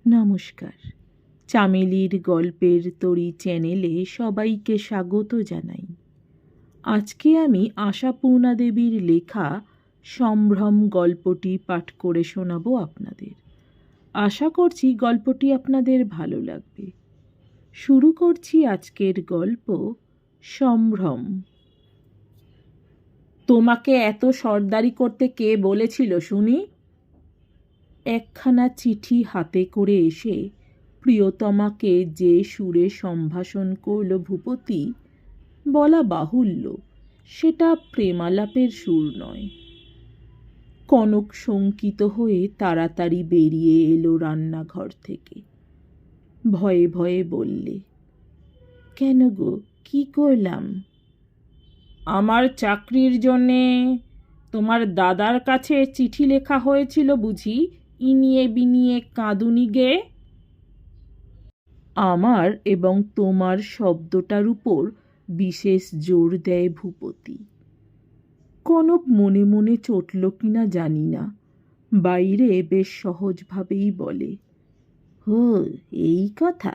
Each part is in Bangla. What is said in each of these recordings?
নমস্কার। চামেলির গল্পের তরী চ্যানেলে সবাইকে স্বাগত জানাই। আজকে আমি আশাপূর্ণা দেবীর লেখা সম্ভ্রম গল্পটি পাঠ করে শোনাবো আপনাদের। আশা করছি গল্পটি আপনাদের ভালো লাগবে। শুরু করছি আজকের গল্প সম্ভ্রম। তোমাকে এত সর্দারি করতে কে বলেছিল শুনি? একখানা চিঠি হাতে করে এসে প্রিয়তমাকে যে সুরে সম্ভাষণ করল ভূপতি, বলা বাহুল্য সেটা প্রেমালাপের সুর নয়। কনক শঙ্কিত হয়ে তাড়াতাড়ি বেরিয়ে এলো রান্নাঘর থেকে। ভয়ে ভয়ে বললে, কেন গো, কি করলাম? আমার চাকরির জন্যে তোমার দাদার কাছে চিঠি লেখা হয়েছিল বুঝি, ইনিয়ে বিনিয়ে কাঁদুনি গে? আমার এবং তোমার শব্দটার উপর বিশেষ জোর দেয় ভূপতি। কনক মনে মনে চটল কিনা জানি না, বাইরে বেশ সহজভাবেই বলে, ও এই কথা?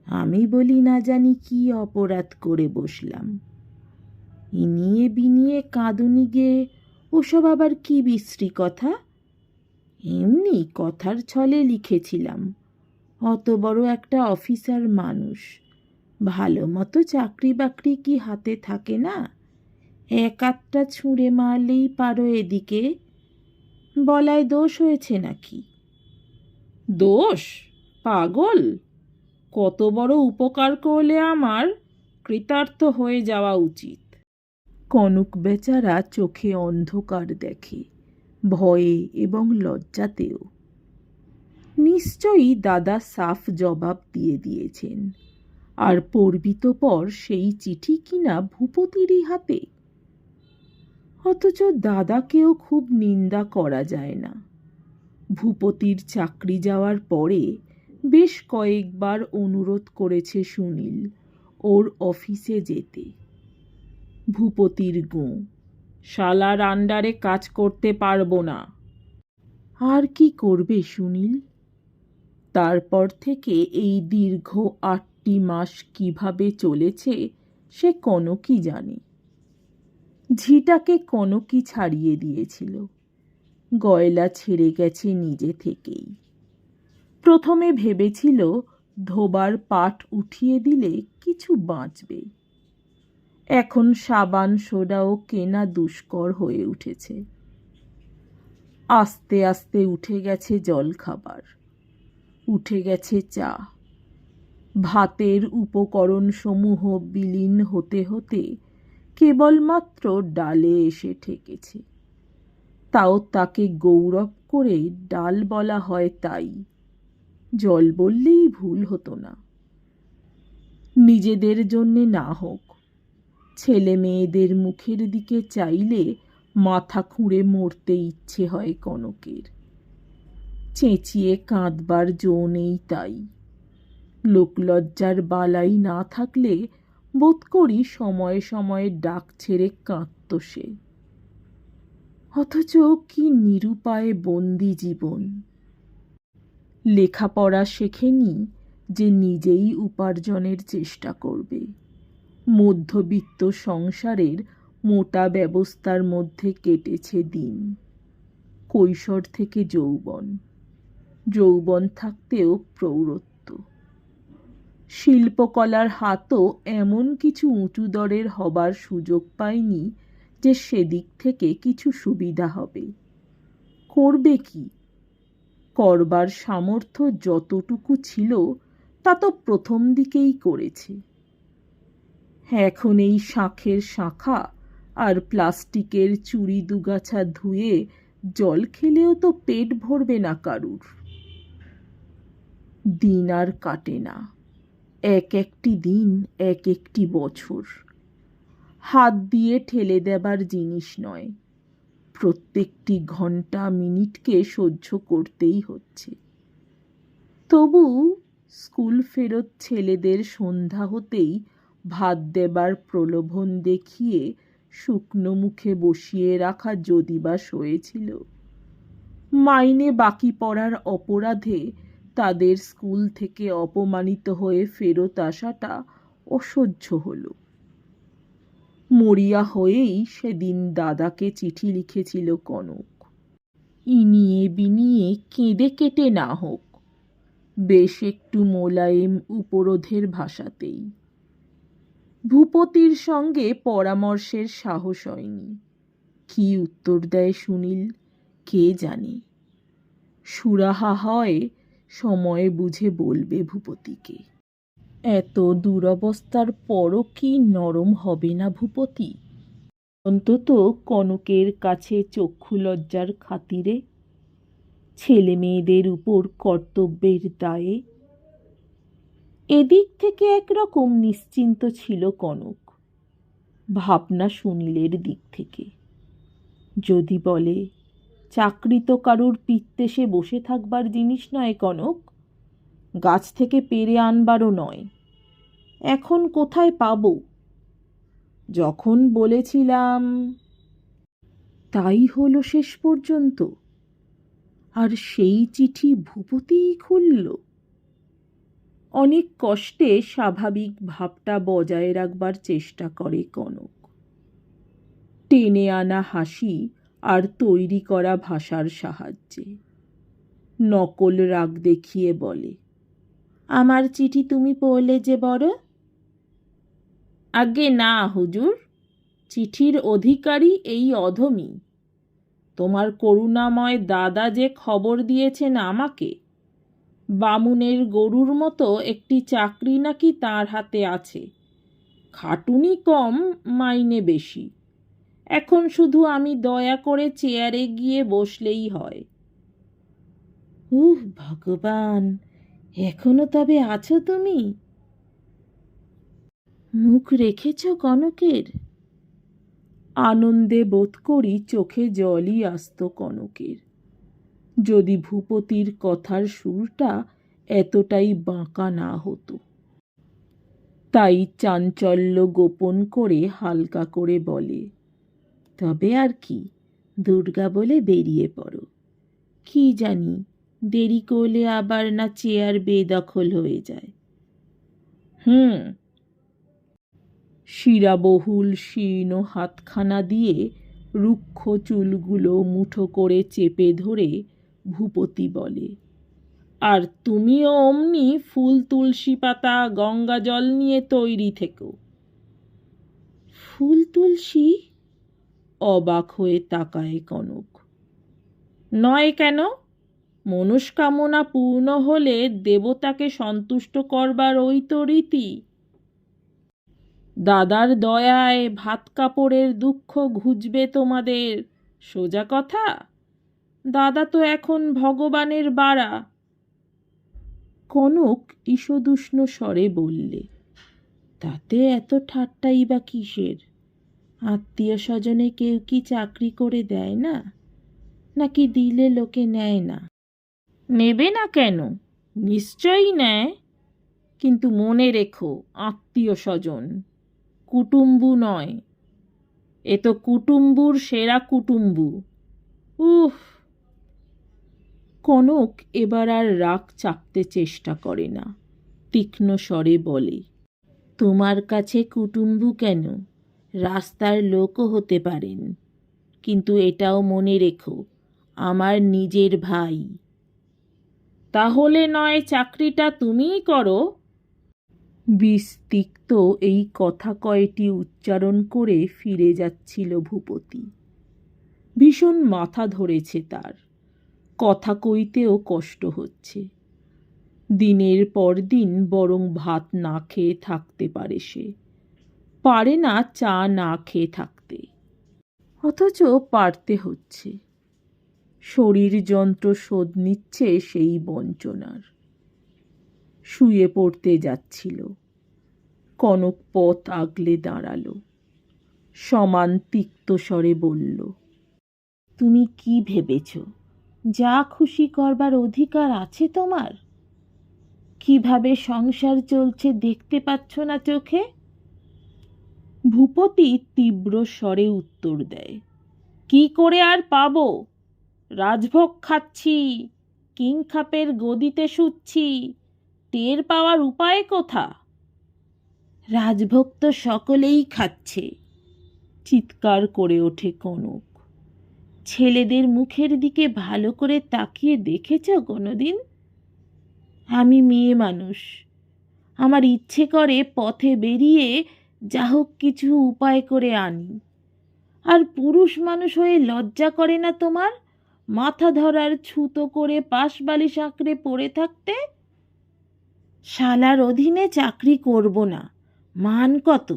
আমি বলি না জানি কি অপরাধ করে বসলাম। ইনিয়ে বিনিয়ে কাঁদুনি গে, ওসব আবার কি বিশ্রী কথা? এমনি কথার ছলে লিখেছিলাম। অত বড় একটা অফিসার মানুষ, ভালো মতো চাকরি বাকরি কি হাতে থাকে না? এক আধটা ছুঁড়ে মারলেই পারো এদিকে। বলায় দোষ হয়েছে নাকি? দোষ? পাগল! কত বড় উপকার করলে আমার কৃতার্থ হয়ে যাওয়া উচিত। কনক বেচারা চোখে অন্ধকার দেখে, ভয়ে এবং লজ্জাতেও। নিশ্চয়ই দাদা সাফ জবাব দিয়ে দিয়েছেন, আর পড়বিত পর সেই চিঠি কিনা ভূপতিরই হাতে। অথচ দাদাকেও খুব নিন্দা করা যায় না। ভূপতির চাকরি যাওয়ার পরে বেশ কয়েকবার অনুরোধ করেছে সুনীল ওর অফিসে যেতে। ভূপতির গোঁ, শালার আন্ডারে কাজ করতে পারবো না। আর কি করবে সুনীল? তারপর থেকে এই দীর্ঘ 8টি মাস কিভাবে চলেছে সে কনকই জানে। ঝিটাকে কনকই ছাড়িয়ে দিয়েছিল, গয়লা ছেড়ে গেছে নিজে থেকেই। প্রথমে ভেবেছিল ধোবার পাট উঠিয়ে দিলে কিছু বাঁচবে। এখন সাবান সোডাও কেনা দুষ্কর হয়ে উঠেছে। আস্তে আস্তে উঠে গেছে জলখাবার, উঠে গেছে চা। ভাতের উপকরণ সমূহ বিলীন হতে হতে কেবলমাত্র ডালে এসে ঠেকেছে। তাও তাকে গৌরব করে ডাল বলা হয়, তাই জল বললেই ভুল হতো না। নিজেদের জন্যে না হোক, ছেলে মেয়েদের মুখের দিকে চাইলে মাথা খুঁড়ে মরতে ইচ্ছে হয় কনকের। চেঁচিয়ে কাঁদবার জো নেই তাই। লোকলজ্জার বালাই না থাকলে বোধ করি সময়ে সময়ে ডাক ছেড়ে কাঁদত সে। অথচ কি নিরুপায়ে বন্দি জীবন। লেখাপড়া শেখেনি যে নিজেই উপার্জনের চেষ্টা করবে। মধ্যবিত্ত সংসারের মোটা ব্যবস্থার মধ্যে কেটেছে দিন। কৈশোর থেকে যৌবন, যৌবন থাকতেও প্রৌঢ়ত্ব। শিল্পকলার হাতও এমন কিছু উঁচু দরের হবার সুযোগ পায়নি যে সেদিক থেকে কিছু সুবিধা হবে। করবে কি? করবার সামর্থ্য যতটুকু ছিল তা তো প্রথম দিকেই করেছে। এখন এই শাঁখের শাঁখা আর প্লাস্টিকের চুড়ি দুগাছা ধুয়ে জল খেলেও তো পেট ভরবে না কারুর। দিন আর কাটে না, এক একটি দিন এক একটি বছর। হাত দিয়ে ঠেলে দেবার জিনিস নয়, প্রত্যেকটি ঘন্টা মিনিটকে সহ্য করতেই হচ্ছে। তবু স্কুল ফেরত ছেলেদের সন্ধ্যা হতেই ভাত দেবার প্রলোভন দেখিয়ে শুকনো মুখে বসিয়ে রাখা যদি বা সয়েছিল। মাইনে বাকি পড়ার অপরাধে তাদের স্কুল থেকে অপমানিত হয়ে ফেরত আসাটা অসহ্য হলো। মরিয়া হয়েই সেদিন দাদাকে চিঠি লিখেছিল কনক। ইনিয়ে বিনিয়ে কেঁদে কেটে না হোক, বেশ একটু মোলায়েম উপরোধের ভাষাতেই। ভূপতির সঙ্গে পরামর্শের সাহস হয়নি। কি উত্তর দেয় সুনীল কে জানে। সুরাহা হয় সময় বুঝে বলবে ভূপতিকে। এত দুরবস্থার পরও কি নরম হবে না ভূপতি? অন্তত কনকের কাছে চক্ষু লজ্জার খাতিরে, ছেলে মেয়েদের উপর কর্তব্যের দায়ে। এদিক থেকে একরকম নিশ্চিন্ত ছিল কনক। ভাবনা সুনীলের দিক থেকে। যদি বলে চাকরি তো কারুর পিত্তেসে বসে থাকবার জিনিস নয় কনক, গাছ থেকে পেরে আনবারও নয়। এখন কোথায় পাব? যখন বলেছিলাম তাই হলো শেষ পর্যন্ত। আর সেই চিঠি ভূপতিই খুলল। অনেক কষ্টে স্বাভাবিক ভাবটা বজায় রাখবার চেষ্টা করে কনক। টেনে আনা হাসি আর তৈরি করা ভাষার সাহায্যে নকল রাগ দেখিয়ে বলে, আমার চিঠি তুমি পড়লে যে বড়? আগে না হুজুর, চিঠির অধিকারী এই অধমী। তোমার করুণাময় দাদা যে খবর দিয়েছেন আমাকে, বামুনের গরুর মতো একটি চাকরি নাকি তার হাতে আছে। খাটুনি কম, মাইনে বেশি। এখন শুধু আমি দয়া করে চেয়ারে গিয়ে বসলেই হয়। ভগবান, এখনো তবে আছো তুমি? মুখ রেখেছ কনকের? আনন্দে বোধ করি চোখে জলই আসত কনকের, যদি ভূপতির কথার সুরটা এতটাই বাঁকা না হতো। তাই চাঞ্চল্য গোপন করে হালকা করে বলে, তবে আর কি, দুর্গা বলে বেরিয়ে পড়ো। কি জানি দেরি করলে আবার না চেয়ার বেদখল হয়ে যায়। শিরাবহুল শীর্ণ হাতখানা দিয়ে রুক্ষ চুলগুলো মুঠো করে চেপে ধরে ভূপতি বলে, আর তুমিও অমনি ফুল তুলসী পাতা গঙ্গা জল নিয়ে তৈরি থেকো। ফুল তুলসী? অবাক হয়ে তাকায় কনক। নয় কেন? মনস্কামনা পূর্ণ হলে দেবতাকে সন্তুষ্ট করবার ওই তো রীতি। দাদার দয়ায় ভাত কাপড়ের দুঃখ ঘুচবে তোমাদের, সোজা কথা। দাদা তো এখন ভগবানের বাড়া। কনক ঈষদুষ্ণ স্বরে বললে, তাতে এত ঠাট্টাই বা কিসের? আত্মীয় স্বজনে কেউ কি চাকরি করে দেয় না? নাকি দিলে লোকে নেয় না? নেবে না কেন? নিশ্চয়ই নেয়। কিন্তু মনে রেখো, আত্মীয় স্বজন, কুটুম্বু নয়। এ তো কুটুম্বুর সেরা কুটুম্বু। উফ! কনক এবার আর রাগ চাপতে চেষ্টা করে না, তীক্ষ্ণ স্বরে বলে, তোমার কাছে কুটুম্বু কেন, রাস্তার লোকও হতে পারেন। কিন্তু এটাও মনে রেখো, আমার নিজের ভাই। তাহলে নয় চাকরিটা তুমিই করো। বিস্তিক্ত এই কথা কয়টি উচ্চারণ করে ফিরে যাচ্ছিল ভূপতি। ভীষণ মাথা ধরেছে তার, কথা কইতেও কষ্ট হচ্ছে। দিনের পর দিন বরং ভাত না খেয়ে থাকতে পারে সে, পারে না চা না খেয়ে থাকতে। অথচ পারতে হচ্ছে। শরীর যন্ত্র শোধ নিচ্ছে সেই বঞ্চনার। শুয়ে পড়তে যাচ্ছিল। কনক পথ আগলে দাঁড়ালো, সমান তিক্ত স্বরে বলল, তুমি কি ভেবেছ যা খুশি করবার অধিকার আছে তোমার? কিভাবে সংসার চলছে দেখতে পাচ্ছ না চোখে? ভূপতি তীব্র স্বরে উত্তর দেয়, কি করে আর পাবো? রাজভোগ খাচ্ছি, কিংখাপের গদিতে শুচ্ছি, টের পাওয়ার উপায় কোথা? রাজভক্ত সকলেই খাচ্ছে, চিৎকার করে ওঠে কনক। ছেলেদের মুখের দিকে ভালো করে তাকিয়ে দেখেছ কোনোদিন? আমি মেয়ে মানুষ, আমার ইচ্ছে করে পথে বেরিয়ে যা হোক কিছু উপায় করে আনি। আর পুরুষ মানুষ হয়ে লজ্জা করে না তোমার মাথা ধরার ছুতো করে পাশ বালিশ আঁকড়ে পড়ে থাকতে? শালার অধীনে চাকরি করব না, মান কত?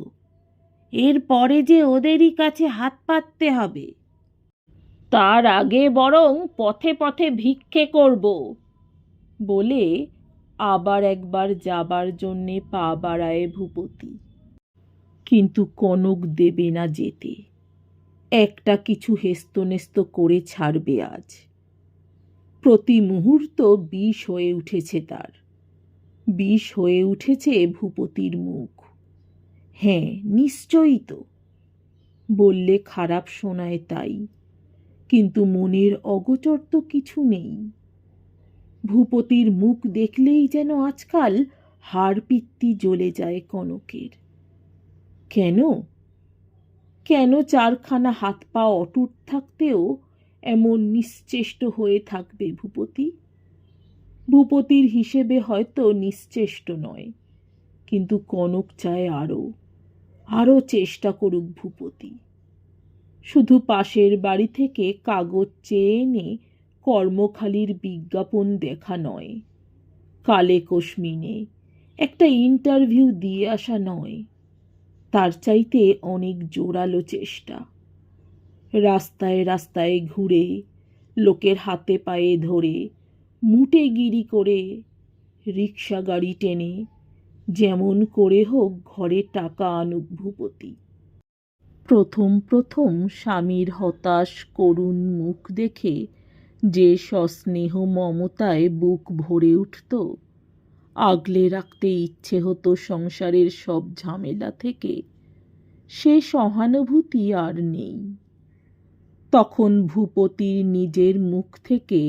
এর পরে যে ওদেরই কাছে হাত পাততে হবে। তার আগে বরং পথে পথে ভিক্ষে করব বলে আবার একবার যাবার জন্যে পা বাড়ায় ভূপতি। কিন্তু কনক দেবে না যেতে। একটা কিছু হেস্তনেস্ত করে ছাড়বে আজ। প্রতি মুহূর্ত বিষ হয়ে উঠেছে তার। বিষ হয়ে উঠেছে ভূপতির মুখ। হ্যাঁ, নিশ্চয়ই তো। বললে খারাপ শোনায় তাই, কিন্তু মনের অগোচর তো কিছু নেই। ভূপতির মুখ দেখলেই যেন আজকাল হাড় পিত্তি জ্বলে যায় কনকের। কেন? কেন চারখানা হাত পা অটুট থাকতেও এমন নিশ্চেষ্ট হয়ে থাকবে ভূপতি? ভূপতির হিসেবে হয়তো নিশ্চেষ্ট নয়, কিন্তু কনক চায় আরও চেষ্টা করুক ভূপতি। শুধু পাশের বাড়ি থেকে কাগজ চেয়ে এনে কর্মখালির বিজ্ঞাপন দেখা নয়, কালে কসমিনে একটা ইন্টারভিউ দিয়ে আসা নয়, তার চাইতে অনেক জোরালো চেষ্টা। রাস্তায় রাস্তায় ঘুরে, লোকের হাতে পায়ে ধরে, মুটেগিরি করে, রিক্সা গাড়ি টেনে, যেমন করে হোক ঘরে টাকা আনুক ভূপতি। প্রথম প্রথম স্বামীর হতাশ করুণ মুখ দেখে যে সস্নেহ মমতায় বুক ভরে উঠত, আগলে রাখতে ইচ্ছে হতো সংসারের সব ঝামেলা থেকে, সে সহানুভূতি আর নেই। তখন ভূপতির নিজের মুখ থেকে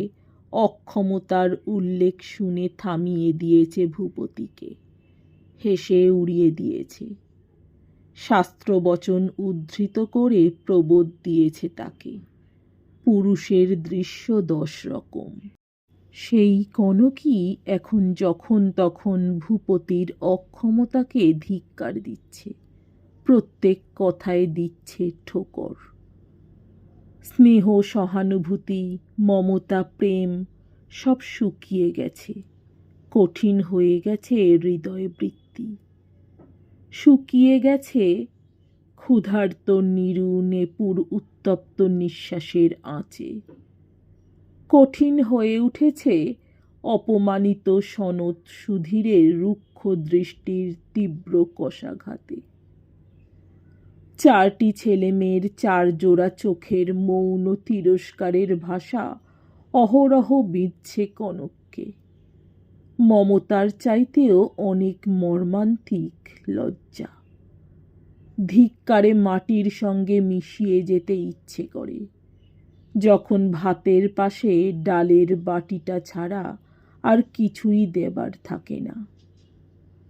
অক্ষমতার উল্লেখ শুনে থামিয়ে দিয়েছে ভূপতিকে, হেসে উড়িয়ে দিয়েছে। শাস্ত্রবচন উদ্ধৃত করে প্রবোধ দিয়েছে তাকে, পুরুষের দৃশ্য 10 রকম। সেই কনকই এখন যখন তখন ভূপতির অক্ষমতাকে ধিক্কার দিচ্ছে, প্রত্যেক কথায় দিচ্ছে ঠোকর। স্নেহ সহানুভূতি মমতা প্রেম সব শুকিয়ে গেছে, কঠিন হয়ে গেছে হৃদয় বৃত্তি। শুকিয়ে গেছে ক্ষুধার্ত নিরু নেপুর উত্তপ্ত নিঃশ্বাসের আঁচে। কঠিন হয়ে উঠেছে অপমানিত সনত সুধীরের রুক্ষ দৃষ্টির তীব্র কষাঘাতে। 4টি ছেলে মেয়ের 4 জোড়া চোখের মৌন তিরস্কারের ভাষা অহরহ বিঁধছে কনককে। মমতার চাইতেও অনেক মর্মান্তিক লজ্জা। ধিক্কারে মাটির সঙ্গে মিশিয়ে যেতে ইচ্ছে করে, যখন ভাতের পাশে ডালের বাটিটা ছাড়া আর কিছুই দেবার থাকে না।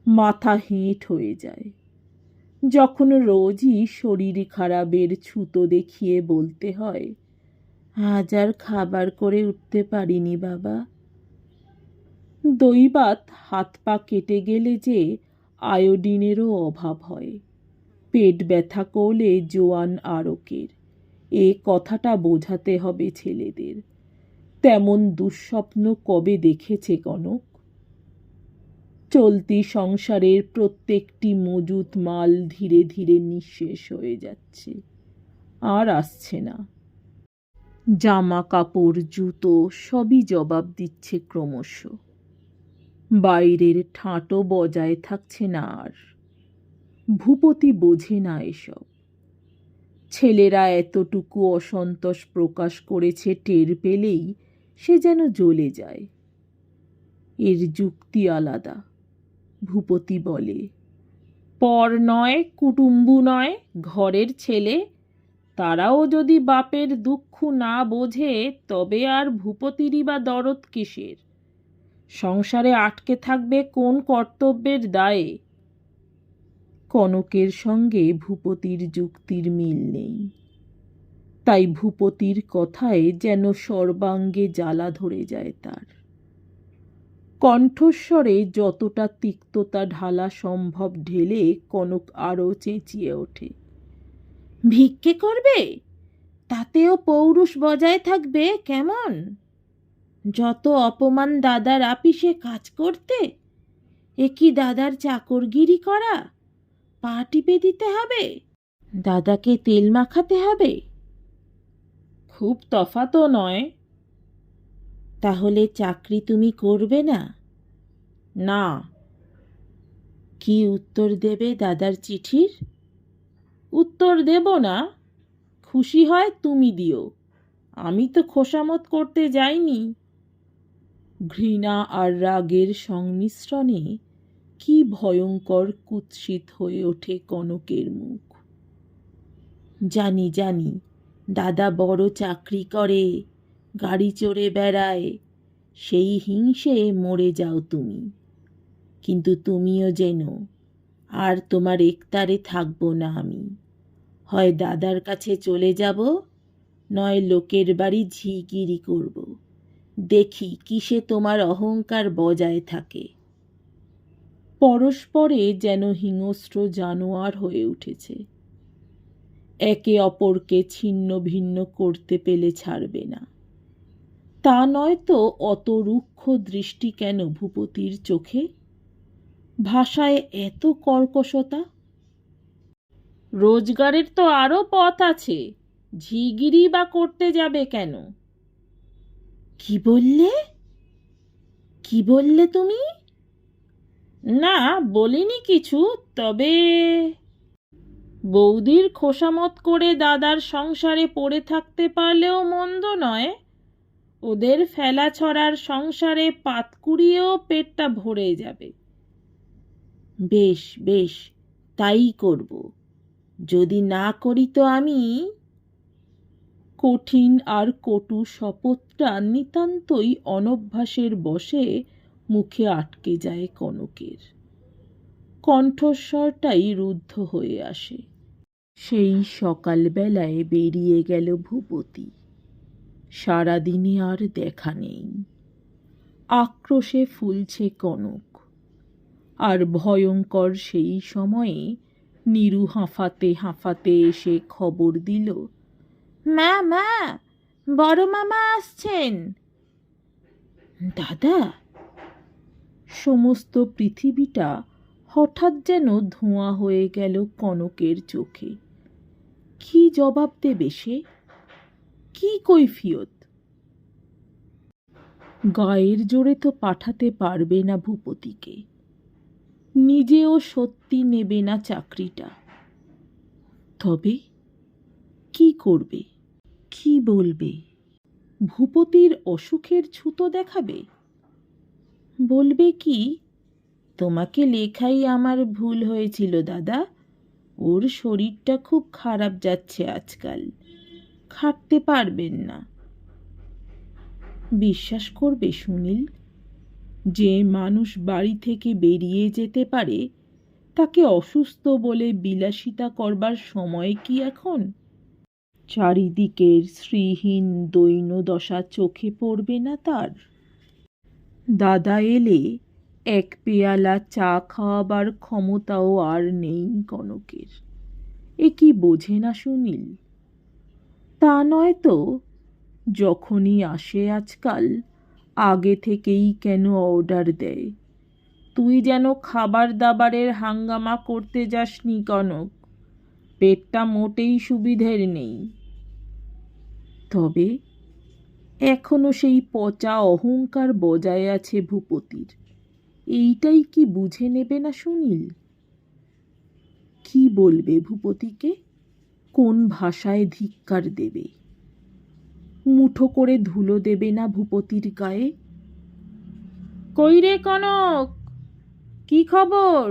মাথা হেঁট হয়ে যায়, যখন রোজই শরীর খারাপের ছুতো দেখিয়ে বলতে হয়, আজ আর খাবার করে উঠতে পারিনি বাবা। দৈবাত হাত পা কেটে গেলে যে আয়োডিনেরও অভাব হয়, পেট ব্যথা করলে জোয়ান আরকের, এ কথাটা বোঝাতে হবে ছেলেদের। তেমন দুঃস্বপ্ন কবে দেখেছে কনক? চলতি সংসারের প্রত্যেকটি মজুত মাল ধীরে ধীরে নিঃশেষ হয়ে যাচ্ছে, আর আসছে না। জামা কাপড় জুতো সবই জবাব দিচ্ছে ক্রমশ। বাইরের ঠাঁটো বজায় থাকছে না আর। ভূপতি বোঝে না এসব। ছেলেরা এতটুকু অসন্তোষ প্রকাশ করেছে টের পেলেই সে যেন জ্বলে যায়। এর যুক্তি আলাদা। ভূপতি বলে, পর নয়, কুটুম্বু নয়, ঘরের ছেলে, তারাও যদি বাপের দুঃখ না বোঝে তবে আর ভূপতিরই বা দরদ কিসের? সংসারে আটকে থাকবে কোন কর্তব্যের দায়ে? কনকের সঙ্গে ভূপতির যুক্তির মিল নেই, তাই ভূপতির কথায় যেন সর্বাঙ্গে জ্বালা ধরে যায় তার। কণ্ঠস্বরে যতটা তিক্ততা ঢালা সম্ভব ঢেলে কনক আরও চেঁচিয়ে ওঠে, ভিক্ষে করবে? তাতেও পৌরুষ বজায় থাকবে কেমন? যত অপমান দাদার আপিসে কাজ করতে, এ কি দাদার চাকরগিরি করা? পা টিপে দিতে হবে? দাদাকে তেল মাখাতে হবে? খুব তফাতও নয়। তাহলে চাকরি তুমি করবে না? না। কি উত্তর দেবে দাদার চিঠির? উত্তর দেব না, খুশি হয় তুমি দিও, আমি তো খোসামত করতে যাইনি। ঘৃণা আর রাগের সংমিশ্রণে কি ভয়ঙ্কর কুৎসিত হয়ে ওঠে কনকের মুখ। জানি জানি, দাদা বড় চাকরি করে, গাড়ি চড়ে বেড়ায়, সেই হিংসে মরে যাও তুমি। কিন্তু তুমিও জেনো, আর তোমার একতারে থাকবো না আমি। হয় দাদার কাছে চলে যাব, নয় লোকের বাড়ি ঝিগিরি করব। দেখি কিসে তোমার অহংকার বজায় থাকে। পরস্পরে যেন হিংস্র জানোয়ার হয়ে উঠেছে, একে অপরকে ছিন্ন ভিন্ন করতে পেলে ছাড়বে না। তা নয় তো অত রুক্ষ দৃষ্টি কেন ভূপতির চোখে? ভাষায় এত কর্কশতা? রোজগারের তো আরও পথ আছে, ঝিগিরি বা করতে যাবে কেন? কি বললে? কি বললে তুমি? না, বলিনি কিছু, তবে বৌদির খোসামত করে দাদার সংসারে পড়ে থাকতে পারলেও মন্দ নয়। ওদের ফেলা ছড়ার সংসারে পাতকুড়িয়েও পেটটা ভরে যাবে। বেশ বেশ, তাই করব। যদি না করি তো আমি। কঠিন আর কটু শপথটা নিতান্তই অনভ্যাসের বশে মুখে আটকে যায় কনকের। কণ্ঠস্বরটাই রুদ্ধ হয়ে আসে। সেই সকালবেলায় বেরিয়ে গেল ভূপতি। সারাদিনে আর দেখা নেই। আক্রোশে ফুলছে কনক। আর ভয়ঙ্কর সেই সময়ে নীরু হাঁফাতে হাঁফাতে এসে খবর দিল, মা মা, বড় মামা আসছেন। দাদা? সমস্ত পৃথিবীটা হঠাৎ যেন ধোঁয়া হয়ে গেল কনকের চোখে। কি জবাব দেবে সে? কি কৈফিয়ত? গায়ের জোরে তো পাঠাতে পারবে না ভূপতিকে, নিজেও সত্যি নেবে না চাকরিটা। তবে কি করবে? কি বলবে? ভূপতির অসুখের ছুতো দেখাবে? বলবে কি, তোমাকে লেখাই আমার ভুল হয়েছিল দাদা, ওর শরীরটা খুব খারাপ যাচ্ছে আজকাল, খাটতে পারবেন না। বিশ্বাস করবে সুনীল, যে মানুষ বাড়ি থেকে বেরিয়ে যেতে পারে তাকে অসুস্থ বলে বিলাসিতা করবার সময় কি এখন? চারিদিকের শ্রীহীন দৈন্যদশা চোখে পড়বে না তার? দাদা এলে এক পেয়ালা চা খাওয়াবার ক্ষমতাও আর নেই কনকের। এ কি বোঝে না সুনীল? তা নয় তো যখনই আসে আজকাল আগে থেকেই কেন অর্ডার দেয়, তুই যেন খাবার দাবারের হাঙ্গামা করতে যাসনি কনক, পেটটা মোটেই সুবিধের নেই। তবে এখনো সেই পচা অহংকার বজায় আছে ভূপতির, এইটাই কি বুঝে নেবে না সুনীল? কি বলবে ভূপতিকে? কোন ভাষায় ধিক্কার দেবে? মুঠো করে ধুলো দেবে না ভূপতির গায়ে? কই রে কনক, কি খবর?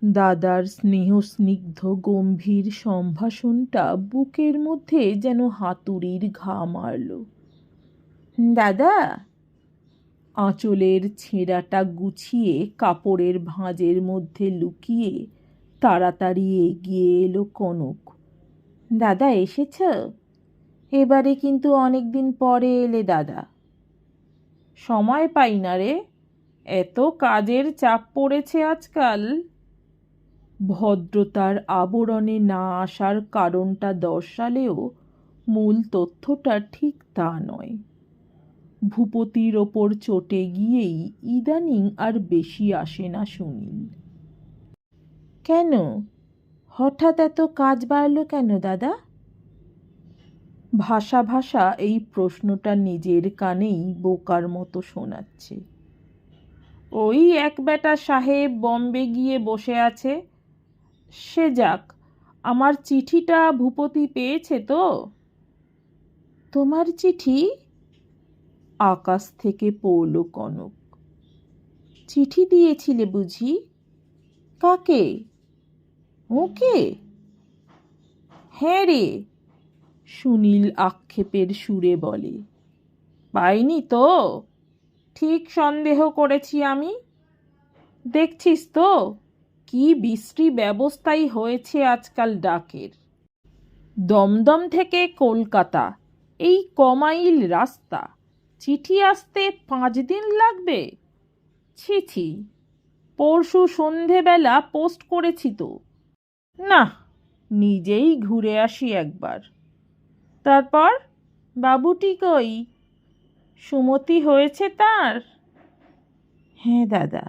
দাদার স্নেহস্নিগ্ধ গম্ভীর সম্ভাষণটা বুকের মধ্যে যেন হাতুড়ির ঘা মারল। দাদা, আঁচলের ছেঁড়াটা গুছিয়ে কাপড়ের ভাঁজের মধ্যে লুকিয়ে তাড়াতাড়ি এগিয়ে এলো কনক। দাদা এসেছ? এবারে কিন্তু অনেক দিন পরে এলে দাদা। সময় পাই না রে, এত কাজের চাপ পড়েছে আজকাল। ভদ্রতার আবরণে না আসার কারণটা দর্শালেও মূল তথ্যটা ঠিক তা নয়। ভূপতির ওপর চটে গিয়েই ইদানিং আর বেশি আসে না সুনীল। কেন হঠাৎ এত কাজ বাড়ল কেন দাদা? ভাষা ভাষা এই প্রশ্নটা নিজের কানেই বোকার মতো শোনাচ্ছে। ওই এক বেটা সাহেব বম্বে গিয়ে বসে আছে। সে যাক, আমার চিঠিটা ভূপতি পেয়েছে তো? তোমার চিঠি? আকাশ থেকে পড়ল কনক। চিঠি দিয়েছিলে বুঝি? কাকে? ওকে? হ্যাঁ রে, সুনীল আক্ষেপের সুরে বলে। পাইনি তো? ঠিক সন্দেহ করেছি আমি। দেখছিস তো কি বিশ্রী ব্যবস্থাই হয়েছে আজকাল ডাকের। দমদম থেকে কলকাতা এই কমাইল রাস্তা, চিঠি আসতে 5 দিন লাগবে? ছি ছি, পরশু সন্ধেবেলা পোস্ট করেছি তো। না, নিজেই ঘুরে আসি একবার। তারপর বাবুটি কই? সুমতি হয়েছে তার? হ্যাঁ দাদা,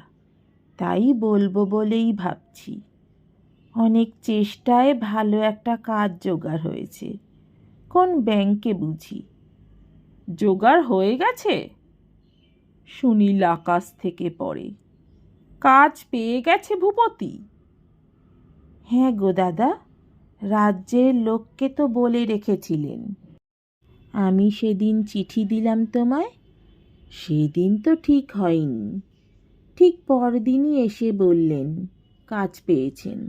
তাই বলবো বলেই ভাবছি। অনেক চেষ্টায় ভালো একটা কাজ জোগাড় হয়েছে, কোন ব্যাংকে বুঝি। জোগাড় হয়ে গেছে? সুনীল আকাশ থেকে পড়ে। কাজ পেয়ে গেছে ভূপতি? হ্যাঁ গো দাদা, রাজ্যের লোককে তো বলে রেখেছিলেন। আমি সেদিন চিঠি দিলাম তোমায়, সেদিন তো ঠিক হয়নি, ঠিক পরদিনই এসে বললেন কাজ পেয়েছেন।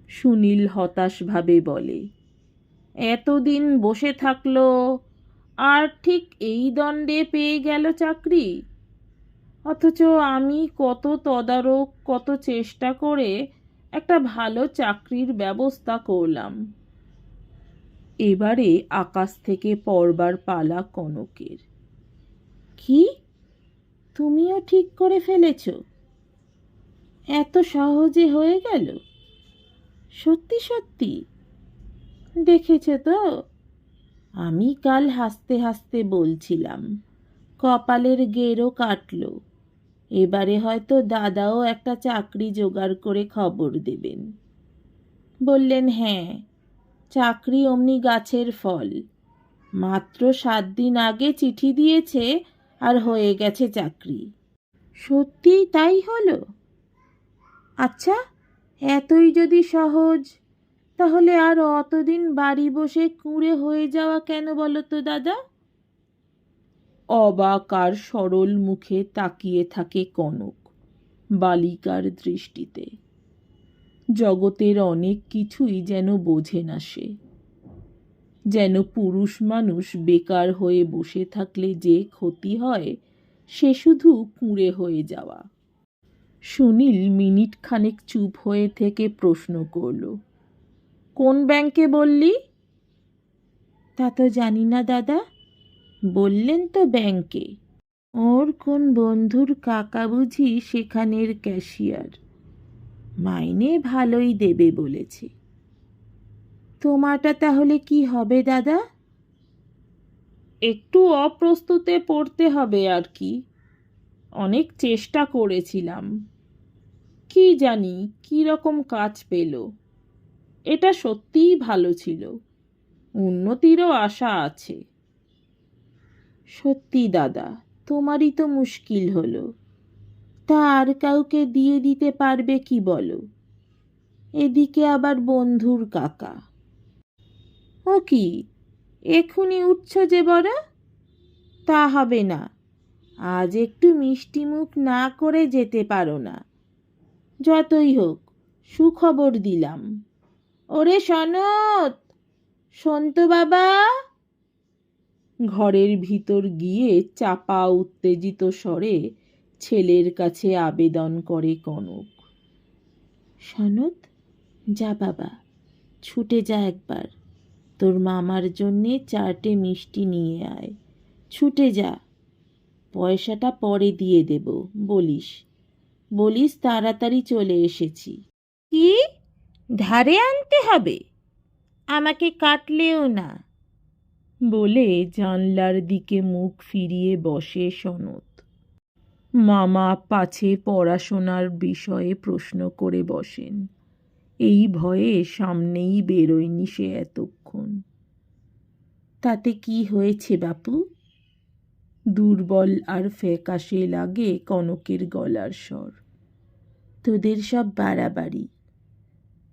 সুনীল হতাশভাবে বলে, এতদিন বসে থাকলো আর ঠিক এই দণ্ডে পেয়ে গেল চাকরি। অথচ আমি কত তদারক, কত চেষ্টা করে একটা ভালো চাকরির ব্যবস্থা করলাম। এবারে আকাশ থেকে পড়বার পালা কনকের। কি, তুমিও ঠিক করে ফেলেছ? এত সহজে হয়ে গেল? সত্যি সত্যি? দেখেছ তো, আমি কাল হাসতে হাসতে বলছিলাম কপালের গেরো কাটল। এবারে হয়তো দাদাও একটা চাকরি জোগাড় করে খবর দেবেন। বললেন হ্যাঁ, চাকরি অমনি গাছের ফল। মাত্র 7 দিন আগে চিঠি দিয়েছে আর হয়ে গেছে চাকরি। সত্যিই তাই হলো? আচ্ছা, এতই যদি সহজ, তাহলে আর অতদিন বাড়ি বসে কুঁড়ে হয়ে যাওয়া কেন বলো তো দাদা? অবাক আর সরল মুখে তাকিয়ে থাকে কনক বালিকার দৃষ্টিতে। জগতের অনেক কিছুই যেন বোঝে না সে। যেন পুরুষ মানুষ বেকার হয়ে বসে থাকলে যে ক্ষতি হয় সে শুধু কুঁড়ে হয়ে যাওয়া। সুনীল মিনিট খানেক চুপ হয়ে থেকে প্রশ্ন করল, কোন ব্যাংকে বললি? তা তো জানি না দাদা, বললেন তো ব্যাংকে। ওর কোন বন্ধুর কাকা বুঝি সেখানের ক্যাশিয়ার, মাইনে ভালোই দেবে বলেছে। তোমারটা তাহলে কি হবে দাদা? একটু অপ্রস্তুতে পড়তে হবে আর কি। অনেক চেষ্টা করেছিলাম, কি জানি কি রকম কাজ পেল। এটা সত্যিই ভালো ছিল, উন্নতিরও আশা আছে। সত্যি দাদা, তোমারই তো মুশকিল হলো। তা আর কাউকে দিয়ে দিতে পারবে কি বলো? এদিকে আবার বন্ধুর কাকা। ও কি, এখুনি উঠছ যে বড়? তা হবে না, আজ একটু মিষ্টি মুখ না করে যেতে পারো না? যতই হোক, সুখবর দিলাম। ওরে সনত, সন্তু বাবা! ঘরের ভিতর গিয়ে চাপা উত্তেজিত স্বরে ছেলের কাছে আবেদন করে কনক। সনত, যা বাবা, ছুটে যা একবার, তোর মামার জন্যে 4টে মিষ্টি নিয়ে আয়। ছুটে যা, পয়সাটা পরে দিয়ে দেব। বলিস বলিস তাড়াতাড়ি চলে এসেছি। কি, ধারে আনতে হবে? আমাকে কাটলেও না। বলে জানলার দিকে মুখ ফিরিয়ে বসে সনত। মামা পাছে পড়াশোনার বিষয়ে প্রশ্ন করে বসেন। এই ভয়ে সামনেই বেরোয়নি সে এতক্ষণ। তাতে কি হয়েছে বাপু? দুর্বল আর ফ্যাকাশে লাগে কনকের গলার স্বর। তোদের সব বাড়াবাড়ি।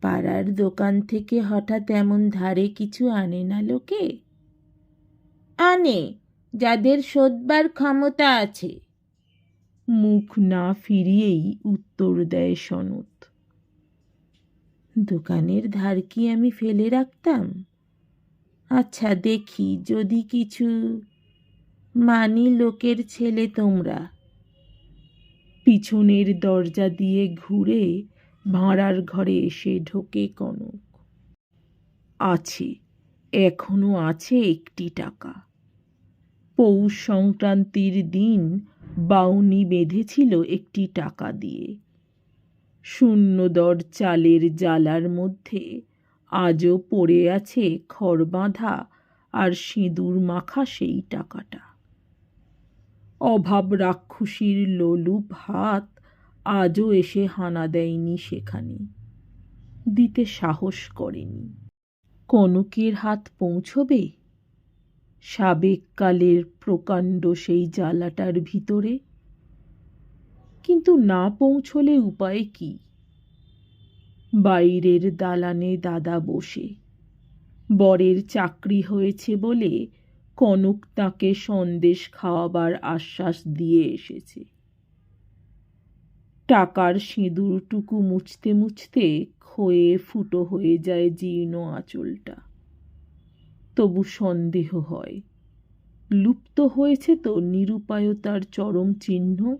পাড়ার দোকান থেকে হঠাৎ এমন ধারে কিছু আনে না লোকে? আনে, যাদের শোধবার ক্ষমতা আছে। মুখ না ফিরিয়েই উত্তর দেয় সনত। দোকানের ধার কি আমি ফেলে রাখতাম? আচ্ছা দেখি যদি কিছু। মানি লোকের ছেলে তোমরা। পিছনের দরজা দিয়ে ঘুরে ভাঁড়ার ঘরে এসে ঢোকে কনক। আছে, এখনো আছে 1টি টাকা। পৌষ সংক্রান্তির দিন বাউনি বেঁধেছিল 1টি টাকা দিয়ে। শূন্যদর চালের জালার মধ্যে আজও পড়ে আছে খড় বাঁধা আর সিঁদুর মাখা সেই টাকাটা। অভাব রাক্ষসীর লোলুপ হাত আজও এসে হানা দেয়নি সেখানে, দিতে সাহস করেনি। কনকের হাত পৌঁছবে সাবেককালের প্রকাণ্ড সেই জ্বালাটার ভিতরে? কিন্তু না পৌঁছলে উপায় কি? বাইরের দালানে দাদা বসে। বরের চাকরি হয়েছে বলে কনক তাকে সন্দেশ খাওয়াবার আশ্বাস দিয়ে এসেছে। টাকার সিঁদুরটুকু মুছতে মুছতে ক্ষয়ে ফুটো হয়ে যায় জীর্ণ আঁচলটা। তবু সন্দেহ হয়, লুপ্ত হয়েছে তো নিরুপায়তার চরম চিহ্ন,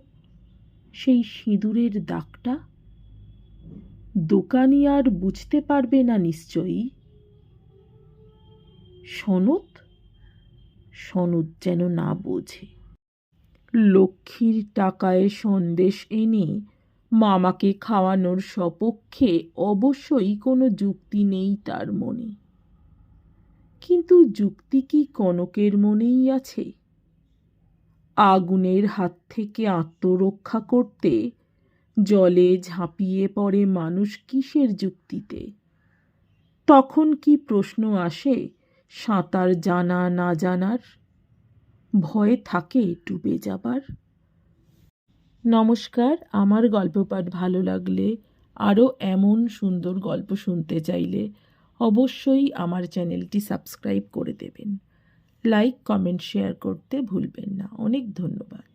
সেই সিঁদুরের দাগটা। দোকানি আর বুঝতে পারবে না নিশ্চয়ই। সনত সনত যেন না বোঝে। লক্ষ্মীর টাকায় সন্দেশ এনে মামাকে খাওয়ানোর সপক্ষে অবশ্যই কোনো যুক্তি নেই তার মনে। কিন্তু যুক্তি কি কনকের মনেই আছে? আগুনের হাত থেকে আত্মরক্ষা করতে জলে ঝাঁপিয়ে পড়ে মানুষ কিসের যুক্তিতে? তখন কি প্রশ্ন আসে সাঁতার জানা না জানার? ভয় থাকে ডুবে যাবার? নমস্কার, আমার গল্প পাঠ ভালো লাগলে, আরও এমন সুন্দর গল্প শুনতে চাইলে অবশ্যই আমার চ্যানেলটি সাবস্ক্রাইব করে দেবেন। লাইক, কমেন্ট, শেয়ার করতে ভুলবেন না। অনেক ধন্যবাদ।